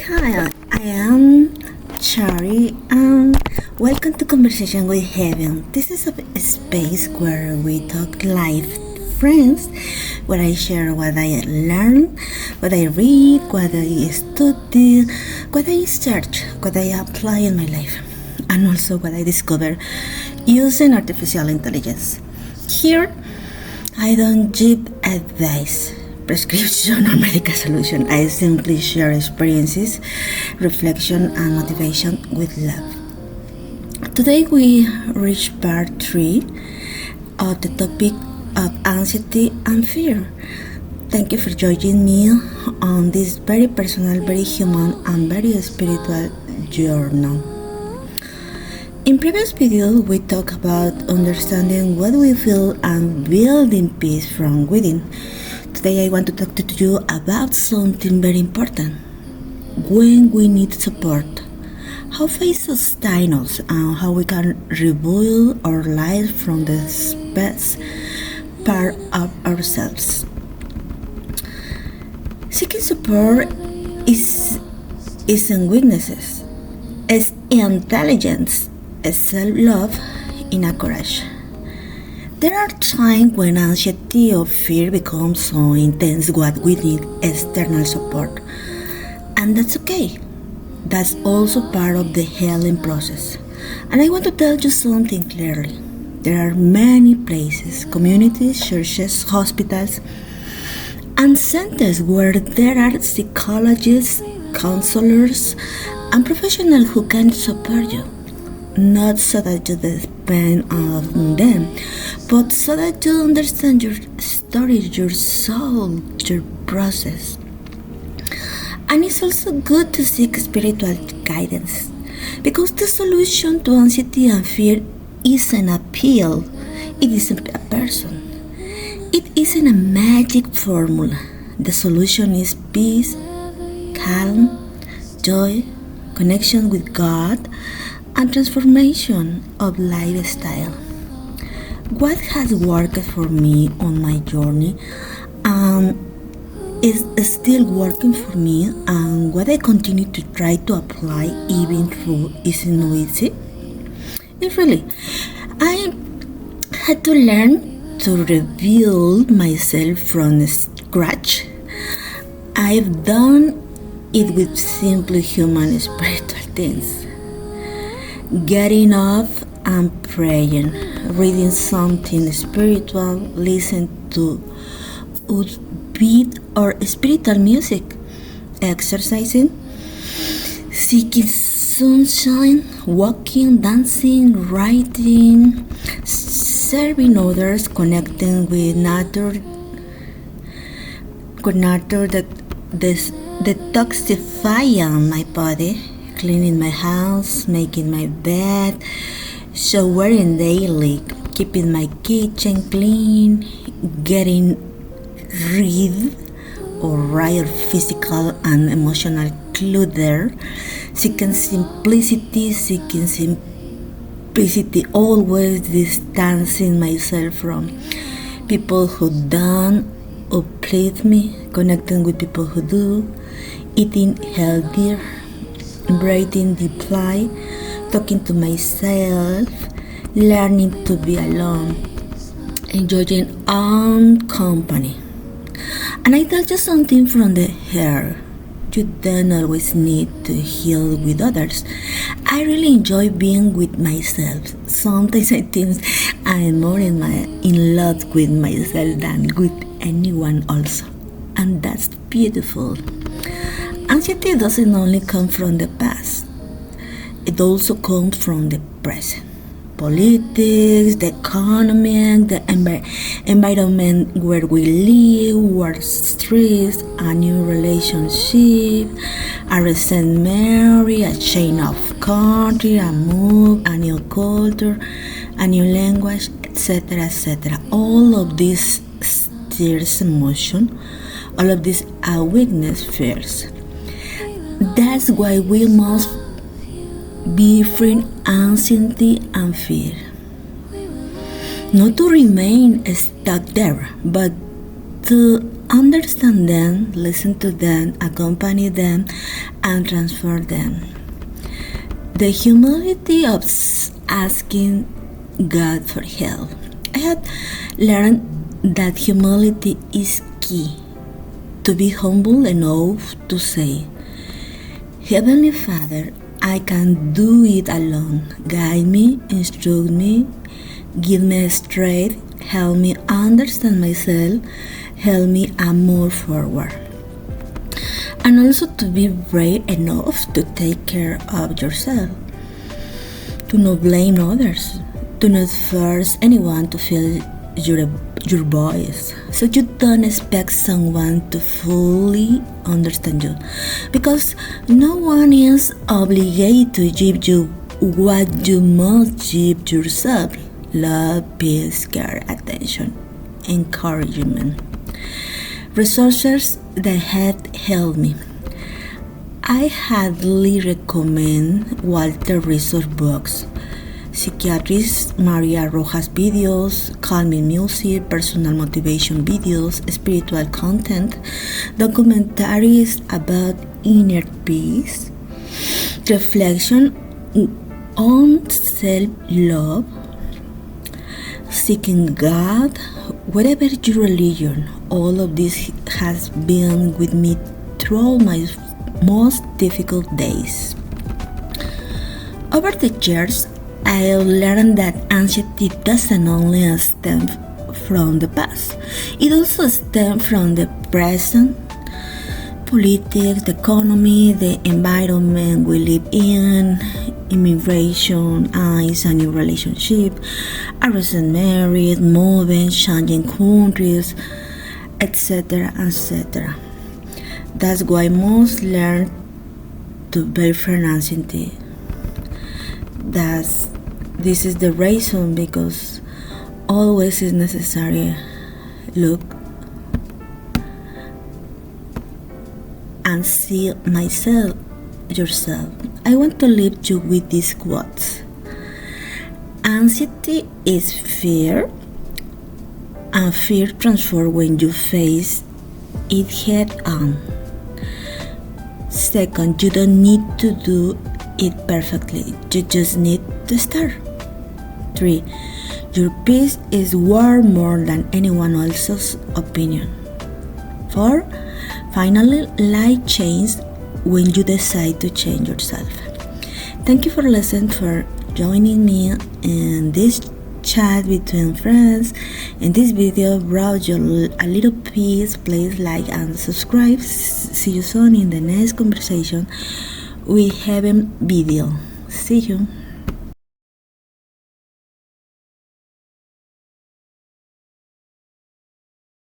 Hi, I am Chari and welcome to Conversation with Heaven. This is a space where we talk life friends, where I share what I learn, what I read, what I study, what I search, what I apply in my life, and also what I discover using artificial intelligence. Here, I don't give advice, prescription, or medical solution. I simply share experiences, reflection, and motivation with love. Today we reach part 3 of the topic of anxiety and fear. Thank you for joining me on this very personal, very human, and very spiritual journey. In previous videos, we talked about understanding what we feel and building peace from within. Today I want to talk to you about something very important. When we need support, how faith sustains us and how we can rebuild our lives from the best part of ourselves. Seeking support isn't weaknesses, it's intelligence, it's self-love in a courage. There are times when anxiety or fear becomes so intense that we need external support. And that's okay. That's also part of the healing process. And I want to tell you something clearly. There are many places, communities, churches, hospitals, and centers where there are psychologists, counselors, and professionals who can support you. Not so that you depend on them, but so that you understand your story, your soul, your process. And it's also good to seek spiritual guidance, because the solution to anxiety and fear isn't a pill, it isn't a person, it isn't a magic formula. The solution is peace, calm, joy, connection with God, and transformation of lifestyle. What has worked for me on my journey is still working for me, and what I continue to try to apply even though it's not easy. It really, I had to learn to rebuild myself from scratch. I've done it with simply human spiritual things. Getting up and praying, reading something spiritual, listen to upbeat or spiritual music, exercising, seeking sunshine, walking, dancing, writing, serving others, connecting with nature, detoxifying my body, cleaning my house, making my bed, showering daily, keeping my kitchen clean, getting rid of physical and emotional clutter, seeking simplicity, always distancing myself from people who don't uplift me, connecting with people who do, eating healthier, breathing deeply, talking to myself, learning to be alone, enjoying own company. And I tell you something from the heart. You don't always need to heal with others. I really enjoy being with myself. Sometimes I think I'm more in love with myself than with anyone else. And that's beautiful. Anxiety doesn't only come from the past, it also comes from the present. Politics, the economy, the environment where we live, work stress, a new relationship, a recent marriage, a change of country, a move, a new culture, a new language, etc., etc. All of this stirs emotion, all of this awareness fears. That's why we must be free anxiety and fear. Not to remain stuck there, but to understand them, listen to them, accompany them, and transfer them. The humility of asking God for help. I had learned that humility is key. To be humble enough to say, Heavenly Father, I can't do it alone. Guide me, instruct me, give me strength, help me understand myself, help me move forward. And also to be brave enough to take care of yourself, to not blame others, to not force anyone to feel your voice, so you don't expect someone to fully understand you, because no one is obligated to give you what you must give yourself: love, peace, care, attention, encouragement. Resources that had helped me. I highly recommend Walter Riso's books, psychiatrist María Rojas videos, calming music, personal motivation videos, spiritual content, documentaries about inner peace, reflection on self-love, seeking God, whatever your religion. All of this has been with me through my most difficult days. Over the years, I learned that anxiety doesn't only stem from the past, it also stems from the present: politics, the economy, the environment we live in, immigration, ICE, a new relationship, a recent marriage, moving, changing countries, etc., etc. That's why most learn to befriend anxiety. This is the reason, because always is necessary look and see myself, yourself. I want to leave you with these quotes. Anxiety is fear, and fear transforms when you face it head on. Second, you don't need to do it perfectly, you just need to start. 3. Your peace is worth more than anyone else's opinion. 4. Finally, life changes when you decide to change yourself. Thank you for listening, for joining me in this chat between friends. In this video brought you a little peace. Please like and subscribe. See you soon in the next conversation we have a video. See you.